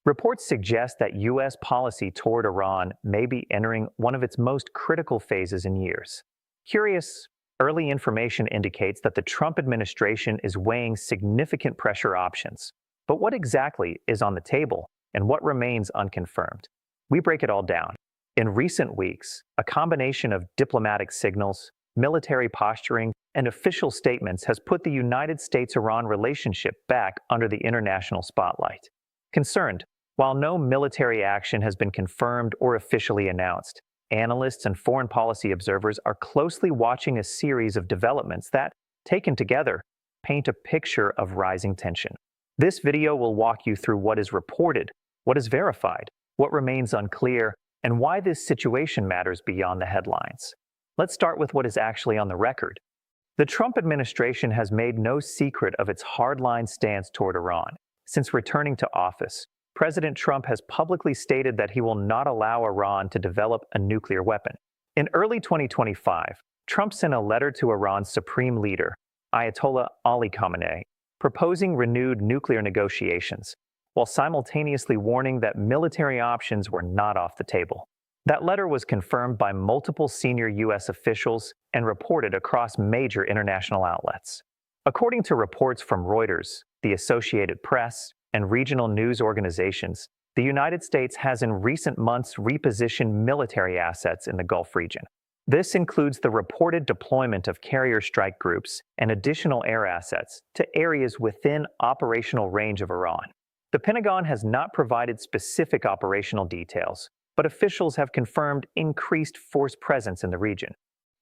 Reports suggest that U.S. policy toward Iran may be entering one of its most critical phases in years. Curious, early information indicates that the Trump administration is weighing significant pressure options. But what exactly is on the table and what remains unconfirmed? We break it all down. In recent weeks, a combination of diplomatic signals, military posturing, and official statements has put the United States-Iran relationship back under the international spotlight. Concerned, while no military action has been confirmed or officially announced, analysts and foreign policy observers are closely watching a series of developments that, taken together, paint a picture of rising tension. This video will walk you through what is reported, what is verified, what remains unclear, and why this situation matters beyond the headlines. Let's start with what is actually on the record. The Trump administration has made no secret of its hardline stance toward Iran. Since returning to office, President Trump has publicly stated that he will not allow Iran to develop a nuclear weapon. In early 2025, Trump sent a letter to Iran's supreme leader, Ayatollah Ali Khamenei, proposing renewed nuclear negotiations, while simultaneously warning that military options were not off the table. That letter was confirmed by multiple senior U.S. officials and reported across major international outlets. According to reports from Reuters, the Associated Press, and regional news organizations, the United States has in recent months repositioned military assets in the Gulf region. This includes the reported deployment of carrier strike groups and additional air assets to areas within operational range of Iran. The Pentagon has not provided specific operational details, but officials have confirmed increased force presence in the region.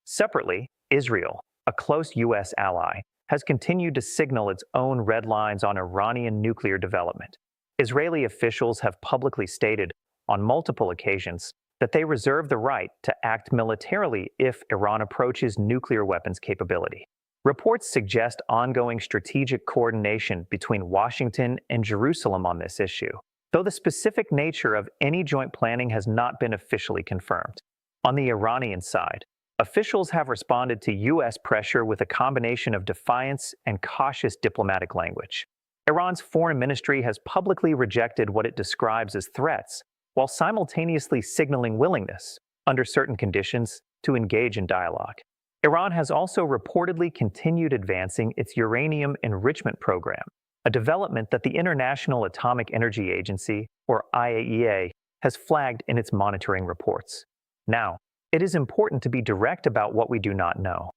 Separately, Israel, a close U.S. ally, has continued to signal its own red lines on Iranian nuclear development. Israeli officials have publicly stated on multiple occasions that they reserve the right to act militarily if Iran approaches nuclear weapons capability. Reports suggest ongoing strategic coordination between Washington and Jerusalem on this issue, though the specific nature of any joint planning has not been officially confirmed. On the Iranian side, officials have responded to U.S. pressure with a combination of defiance and cautious diplomatic language. Iran's foreign ministry has publicly rejected what it describes as threats, while simultaneously signaling willingness, under certain conditions, to engage in dialogue. Iran has also reportedly continued advancing its uranium enrichment program, a development that the International Atomic Energy Agency, or IAEA, has flagged in its monitoring reports. Now, it is important to be direct about what we do not know.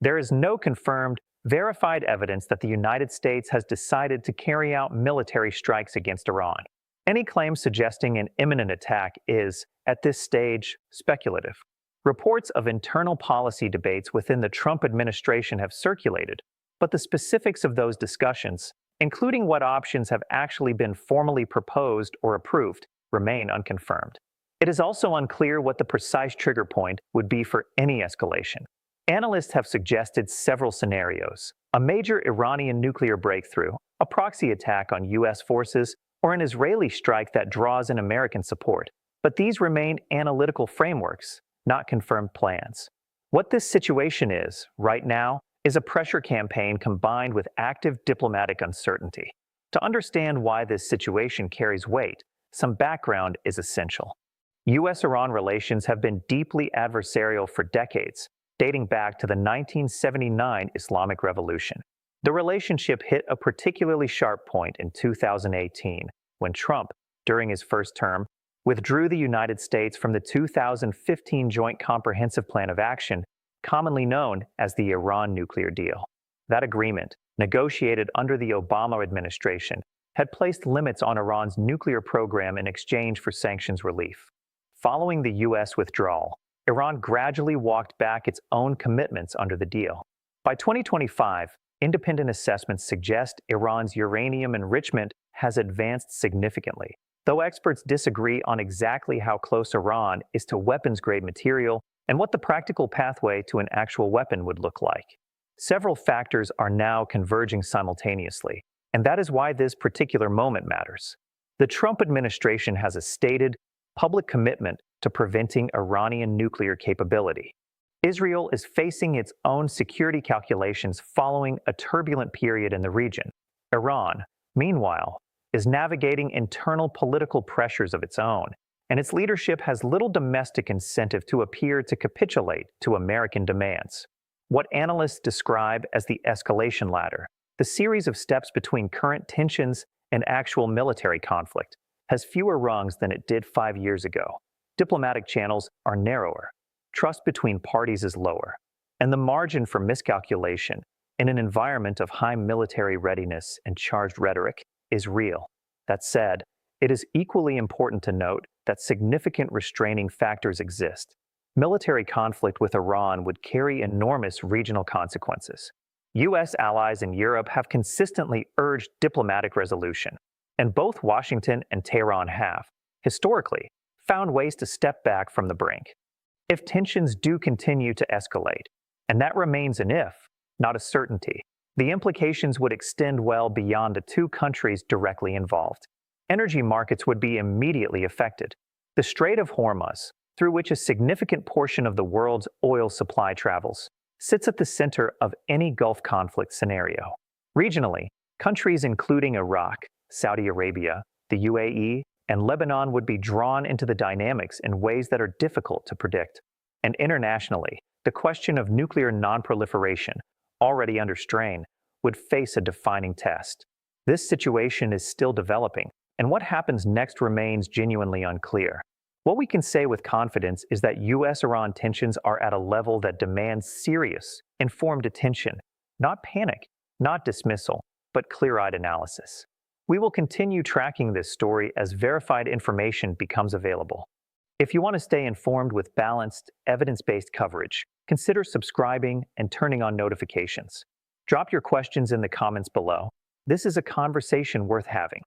There is no confirmed, verified evidence that the United States has decided to carry out military strikes against Iran. Any claim suggesting an imminent attack is, at this stage, speculative. Reports of internal policy debates within the Trump administration have circulated, but the specifics of those discussions, including what options have actually been formally proposed or approved, remain unconfirmed. It is also unclear what the precise trigger point would be for any escalation. Analysts have suggested several scenarios: a major Iranian nuclear breakthrough, a proxy attack on U.S. forces, or an Israeli strike that draws in American support. But these remain analytical frameworks, not confirmed plans. What this situation is, right now, is a pressure campaign combined with active diplomatic uncertainty. To understand why this situation carries weight, some background is essential. U.S.-Iran relations have been deeply adversarial for decades, dating back to the 1979 Islamic Revolution. The relationship hit a particularly sharp point in 2018, when Trump, during his first term, withdrew the United States from the 2015 Joint Comprehensive Plan of Action, commonly known as the Iran nuclear deal. That agreement, negotiated under the Obama administration, had placed limits on Iran's nuclear program in exchange for sanctions relief. Following the U.S. withdrawal, Iran gradually walked back its own commitments under the deal. By 2025, independent assessments suggest Iran's uranium enrichment has advanced significantly, though experts disagree on exactly how close Iran is to weapons-grade material and what the practical pathway to an actual weapon would look like. Several factors are now converging simultaneously, and that is why this particular moment matters. The Trump administration has a stated, public commitment to preventing Iranian nuclear capability. Israel is facing its own security calculations following a turbulent period in the region. Iran, meanwhile, is navigating internal political pressures of its own, and its leadership has little domestic incentive to appear to capitulate to American demands. What analysts describe as the escalation ladder, the series of steps between current tensions and actual military conflict, has fewer rungs than it did 5 years ago. Diplomatic channels are narrower, trust between parties is lower, and the margin for miscalculation in an environment of high military readiness and charged rhetoric is real. That said, it is equally important to note that significant restraining factors exist. Military conflict with Iran would carry enormous regional consequences. U.S. allies in Europe have consistently urged diplomatic resolution, and both Washington and Tehran have, historically, found ways to step back from the brink. If tensions do continue to escalate, and that remains an if, not a certainty, the implications would extend well beyond the two countries directly involved. Energy markets would be immediately affected. The Strait of Hormuz, through which a significant portion of the world's oil supply travels, sits at the center of any Gulf conflict scenario. Regionally, countries including Iraq, Saudi Arabia, the UAE, and Lebanon would be drawn into the dynamics in ways that are difficult to predict. And internationally, the question of nuclear nonproliferation, already under strain, would face a defining test. This situation is still developing, and what happens next remains genuinely unclear. What we can say with confidence is that U.S.-Iran tensions are at a level that demands serious, informed attention, not panic, not dismissal, but clear-eyed analysis. We will continue tracking this story as verified information becomes available. If you want to stay informed with balanced, evidence-based coverage, consider subscribing and turning on notifications. Drop your questions in the comments below. This is a conversation worth having.